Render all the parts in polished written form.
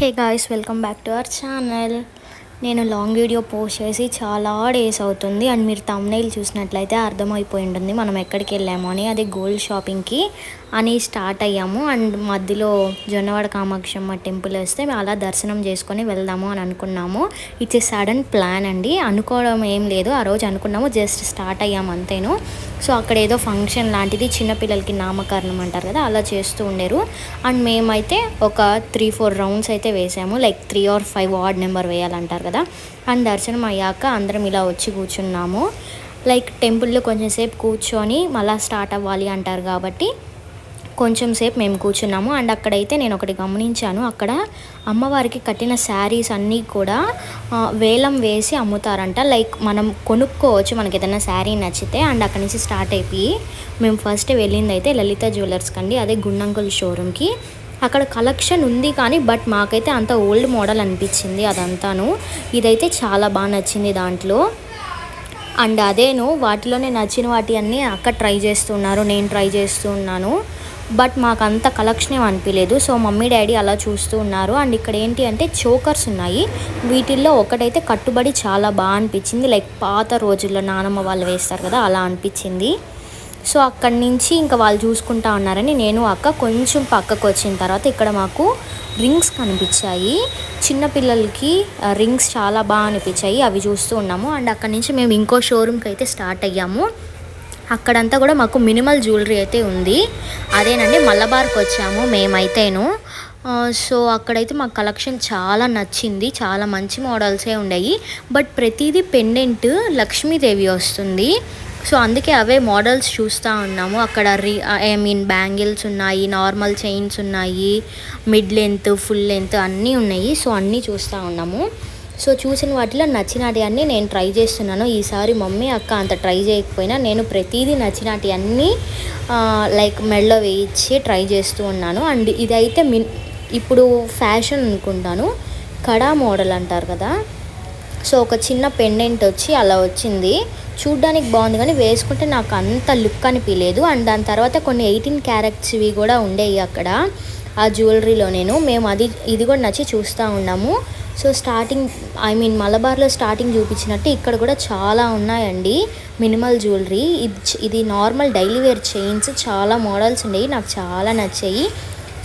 Hey guys, welcome back to our channel. నేను long video post చేసి చాలా days అవుతుంది అండ్ మీరు థంబ్నెయిల్ చూసినట్లయితే అర్థమైపోయి ఉంటుంది మనం ఎక్కడికి వెళ్ళాము అని. అది గోల్డ్ షాపింగ్కి అని స్టార్ట్ అయ్యాము అండ్ మధ్యలో జొన్నవాడ కామాక్షమ్మ టెంపుల్ వస్తే మేము అలా దర్శనం చేసుకొని వెళ్దాము అని అనుకున్నాము. ఇట్స్ ఏ సడన్ ప్లాన్ అండి, అనుకోవడం ఏం లేదు. ఆ రోజు అనుకున్నాము, జస్ట్ స్టార్ట్ అయ్యాము అంతేను. సో అక్కడ ఏదో ఫంక్షన్ లాంటిది, చిన్నపిల్లలకి నామకరణం అంటారు కదా, అలా చేస్తూ ఉండేరు. అండ్ మేమైతే ఒక 3-4 రౌండ్స్ అయితే వేసాము, లైక్ 3 or 5 వార్డ్ నెంబర్ వేయాలంటారు కదా. అండ్ దర్శనం అయ్యాక అందరం ఇలా వచ్చి కూర్చున్నాము. లైక్ టెంపుల్లో కొంచెం సేపు కూర్చొని మళ్ళీ స్టార్ట్ అవ్వాలి అంటారు కాబట్టి కొంచెం సేపు మేము కూర్చున్నాము. అండ్ అక్కడైతే నేను ఒకటి గమనించాను, అక్కడ అమ్మవారికి కట్టిన శారీస్ అన్నీ కూడా వేలం వేసి అమ్ముతారంట. లైక్ మనం కొనుక్కోవచ్చు మనకి ఏదైనా శారీ నచ్చితే. అండ్ అక్కడి నుంచి స్టార్ట్ అయిపోయి మేము ఫస్ట్ వెళ్ళింది అయితే లలిత జ్యువెలర్స్కి అండి, అదే గుండంకుల్ షోరూమ్కి. అక్కడ కలెక్షన్ ఉంది కానీ బట్ మాకైతే అంత ఓల్డ్ మోడల్ అనిపించింది అదంతాను. ఇదైతే చాలా బాగా నచ్చింది దాంట్లో. అండ్ అదేను, వాటిలోనే నచ్చిన వాటి అన్నీ అక్క ట్రై చేస్తున్నారు, నేను ట్రై చేస్తూ ఉన్నాను. బట్ మాకు అంత కలెక్షన్ ఏం అనిపించలేదు. సో మమ్మీ డాడీ అలా చూస్తూ ఉన్నారు. అండ్ ఇక్కడ ఏంటి అంటే చోకర్స్ ఉన్నాయి. వీటిల్లో ఒకటైతే కట్టుబడి చాలా బాగా అనిపించింది, లైక్ పాత రోజుల్లో నానమ్మ వాళ్ళు వేస్తారు కదా, అలా అనిపించింది. సో అక్కడి నుంచి ఇంకా వాళ్ళు చూసుకుంటా ఉన్నారని నేను అక్క కొంచెం పక్కకు వచ్చిన తర్వాత ఇక్కడ మాకు రింగ్స్ కనిపించాయి. చిన్నపిల్లలకి రింగ్స్ చాలా బాగా అనిపించాయి, అవి చూస్తూ ఉన్నాము. అండ్ అక్కడి నుంచి మేము ఇంకో షోరూమ్కి అయితే స్టార్ట్ అయ్యాము. అక్కడంతా కూడా మాకు మినిమల్ జ్యువెలరీ అయితే ఉంది. అదేనండి, మలబార్కి వచ్చాము మేమైతేను. సో అక్కడైతే మాకు కలెక్షన్ చాలా నచ్చింది, చాలా మంచి మోడల్సే ఉన్నాయి. బట్ ప్రతిదీ పెండెంట్ లక్ష్మీదేవి వస్తుంది. సో అందుకే అవే మోడల్స్ చూస్తూ ఉన్నాము. అక్కడ బ్యాంగిల్స్ ఉన్నాయి, నార్మల్ చైన్స్ ఉన్నాయి, మిడ్ లెంత్, ఫుల్ లెంత్ అన్నీ ఉన్నాయి. సో అన్నీ చూస్తూ ఉన్నాము. సో చూసిన వాటిలో నచ్చినటి అన్నీ నేను ట్రై చేస్తున్నాను. ఈసారి మమ్మీ అక్క అంత ట్రై చేయకపోయినా నేను ప్రతిదీ నచ్చినటి అన్నీ లైక్ మెడలో వేయించి ట్రై చేస్తూ ఉన్నాను. అండ్ ఇదైతే ఇప్పుడు ఫ్యాషన్ అనుకుంటాను, కడా మోడల్ అంటారు కదా. సో ఒక చిన్న పెండెంట్ వచ్చి అలా వచ్చింది, చూడ్డానికి బాగుంది కానీ వేసుకుంటే నాకు అంత లుక్ అనిపించలేదు. అండ్ దాని తర్వాత కొన్ని 18 క్యారెట్స్వి కూడా ఉండేవి అక్కడ ఆ జ్యువెలరీలో. మేము ఇది కూడా నచ్చి చూస్తూ ఉన్నాము. సో మలబార్లో స్టార్టింగ్ చూపించినట్టు ఇక్కడ కూడా చాలా ఉన్నాయండి మినిమల్ జ్యువెలరీ. ఇది నార్మల్ డైలీ వేర్ చైన్స్, చాలా మోడల్స్ ఉండేవి, నాకు చాలా నచ్చాయి.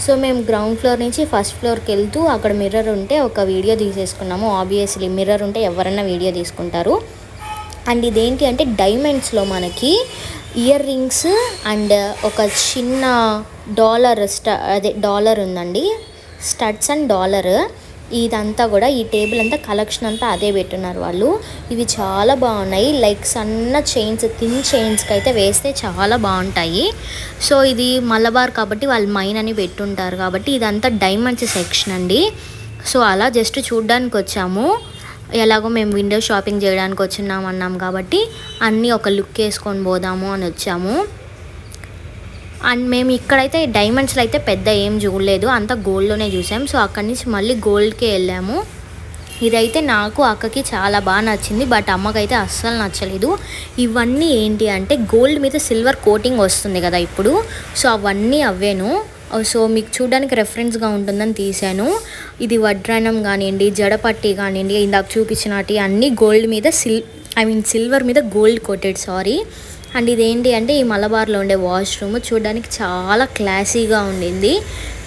సో మేము గ్రౌండ్ ఫ్లోర్ నుంచి ఫస్ట్ ఫ్లోర్కి వెళ్తూ అక్కడ మిర్రర్ ఉంటే ఒక వీడియో తీసేసుకున్నాము. ఆబ్వియస్లీ మిర్రర్ ఉంటే ఎవరైనా వీడియో తీసుకుంటారు. అండ్ ఇదేంటి అంటే డైమండ్స్లో మనకి ఇయర్ రింగ్స్ అండ్ ఒక చిన్న డాలర్ ఉందండి, స్టడ్స్ అండ్ డాలర్. ఇదంతా కూడా ఈ టేబుల్ అంతా కలెక్షన్ అంతా అదే పెట్టున్నారు వాళ్ళు. ఇవి చాలా బాగున్నాయి, లైక్ సన్న చైన్స్, థిన్ చైన్స్కి అయితే వేస్తే చాలా బాగుంటాయి. సో ఇది మలబార్ కాబట్టి వాళ్ళు మైన్ అని పెట్టుంటారు కాబట్టి ఇదంతా డైమండ్స్ సెక్షన్ అండి. సో అలా జస్ట్ చూడ్డానికి వచ్చాము, ఎలాగో మేము విండో షాపింగ్ చేయడానికి అన్నాం కాబట్టి అన్నీ ఒక లుక్ వేసుకొని పోదాము అని వచ్చాము. అండ్ మేము ఇక్కడైతే డైమండ్స్లో అయితే పెద్ద ఏం చూడలేదు, అంతా గోల్డ్లోనే చూసాం. సో అక్కడి నుంచి మళ్ళీ గోల్డ్కే వెళ్ళాము. ఇదైతే నాకు అక్కకి చాలా బాగా నచ్చింది, బట్ అమ్మకైతే అస్సలు నచ్చలేదు. ఇవన్నీ ఏంటి అంటే గోల్డ్ మీద సిల్వర్ కోటింగ్ వస్తుంది కదా ఇప్పుడు, సో అవన్నీ అవేను. సో మీకు చూడడానికి రెఫరెన్స్గా ఉంటుందని తీసాను. ఇది వడ్రానం కానివ్వండి, జడపట్టి కానివ్వండి, ఇందాక చూపించినటి అన్నీ గోల్డ్ మీద సిల్వర్ మీద గోల్డ్ కోటెడ్, సారీ. అండ్ ఇదేంటి అంటే ఈ మలబార్లో ఉండే వాష్రూమ్ చూడడానికి చాలా క్లాసీగా ఉండింది.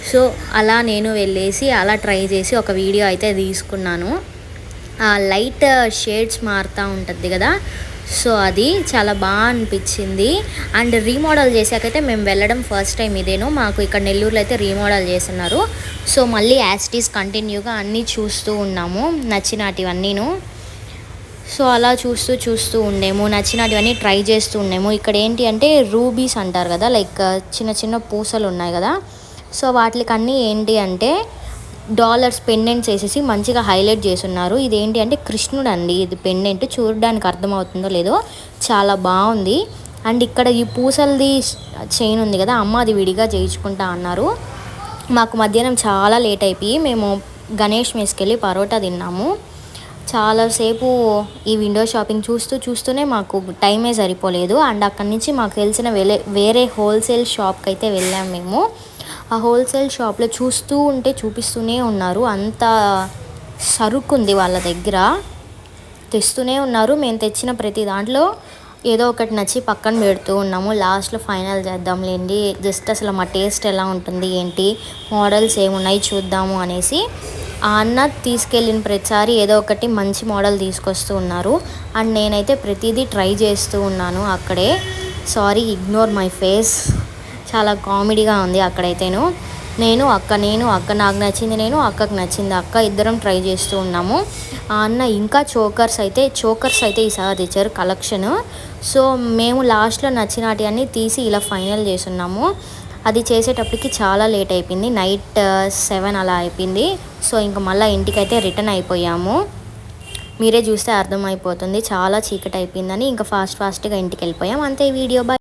సో అలా నేను వెళ్ళేసి అలా ట్రై చేసి ఒక వీడియో అయితే తీసుకున్నాను. లైట్ షేడ్స్ మారుతూ ఉంటుంది కదా, సో అది చాలా బాగా అనిపించింది. అండ్ రీమోడల్ చేసాకైతే మేము వెళ్ళడం ఫస్ట్ టైం ఇదేను. మాకు ఇక్కడ నెల్లూరులో అయితే రీమోడల్ చేస్తున్నారు. సో మళ్ళీ యాజ్ ఇట్ ఈస్ కంటిన్యూగా అన్నీ చూస్తూ ఉన్నాము, నచ్చినటివన్నీను. సో అలా చూస్తూ ఉండేము, నచ్చినటివన్నీ ట్రై చేస్తూ ఉండేము. ఇక్కడ ఏంటి అంటే రూబీస్ అంటారు కదా, లైక్ చిన్న చిన్న పూసలు ఉన్నాయి కదా. సో వాటికి అన్నీ ఏంటి అంటే డాలర్స్ పెండెంట్స్ వేసేసి మంచిగా హైలైట్ చేస్తున్నారు. ఇదేంటి అంటే కృష్ణుడు అండి, ఇది పెండెంట్, చూడడానికి అర్థమవుతుందో లేదో చాలా బాగుంది. అండ్ ఇక్కడ ఈ పూసలది చైన్ ఉంది కదా, అమ్మ అది విడిగా చేయించుకుంటా అన్నారు. మాకు మధ్యాహ్నం చాలా లేట్ అయిపోయి మేము గణేష్ మెస్కెళ్ళి పరోటా తిన్నాము. చాలాసేపు ఈ విండో షాపింగ్ చూస్తూనే మాకు టైమే సరిపోలేదు. అండ్ అక్కడి నుంచి మాకు తెలిసిన వేరే హోల్సేల్ షాప్కి అయితే వెళ్ళాము మేము. ఆ హోల్సేల్ షాప్లో చూపిస్తూనే ఉన్నారు. అంత సరుకు ఉంది వాళ్ళ దగ్గర, తెస్తూనే ఉన్నారు. మేము తెచ్చిన ప్రతి దాంట్లో ఏదో ఒకటి నచ్చి పక్కన పెడుతూ ఉన్నాము. లాస్ట్లో ఫైనల్ చేద్దాంలేండి, జస్ట్ అసలు మా టేస్ట్ ఎలా ఉంటుంది, ఏంటి మోడల్స్ ఏమున్నాయి చూద్దాము అనేసి. ఆ అన్న తీసుకెళ్ళిన ప్రతిసారి ఏదో ఒకటి మంచి మోడల్ తీసుకొస్తూ ఉన్నారు. అండ్ నేనైతే ప్రతిదీ ట్రై చేస్తూ ఉన్నాను అక్కడే. Sorry, ignore my face. చాలా కామెడీగా ఉంది అక్కడైతేను. నేను అక్క నాకు నచ్చింది, అక్కకు నచ్చింది అక్క, ఇద్దరం ట్రై చేస్తూ ఉన్నాము. ఆ అన్న ఇంకా చోకర్స్ అయితే ఈసారి తెచ్చారు కలెక్షన్. సో మేము లాస్ట్లో నచ్చినటి అన్నీ తీసి ఇలా ఫైనల్ చేస్తున్నాము. అది చేసేటప్పటికి చాలా లేట్ అయిపోయింది, నైట్ 7 అలా అయిపోయింది. సో ఇంకా మళ్ళీ ఇంటికైతే రిటర్న్ అయిపోయాము. మీరే చూస్తే అర్థమైపోతుంది చాలా చీకటి అయిపోయిందని. ఇంకా ఫాస్ట్గా ఇంటికి వెళ్ళిపోయాం. అంతే వీడియో. బై.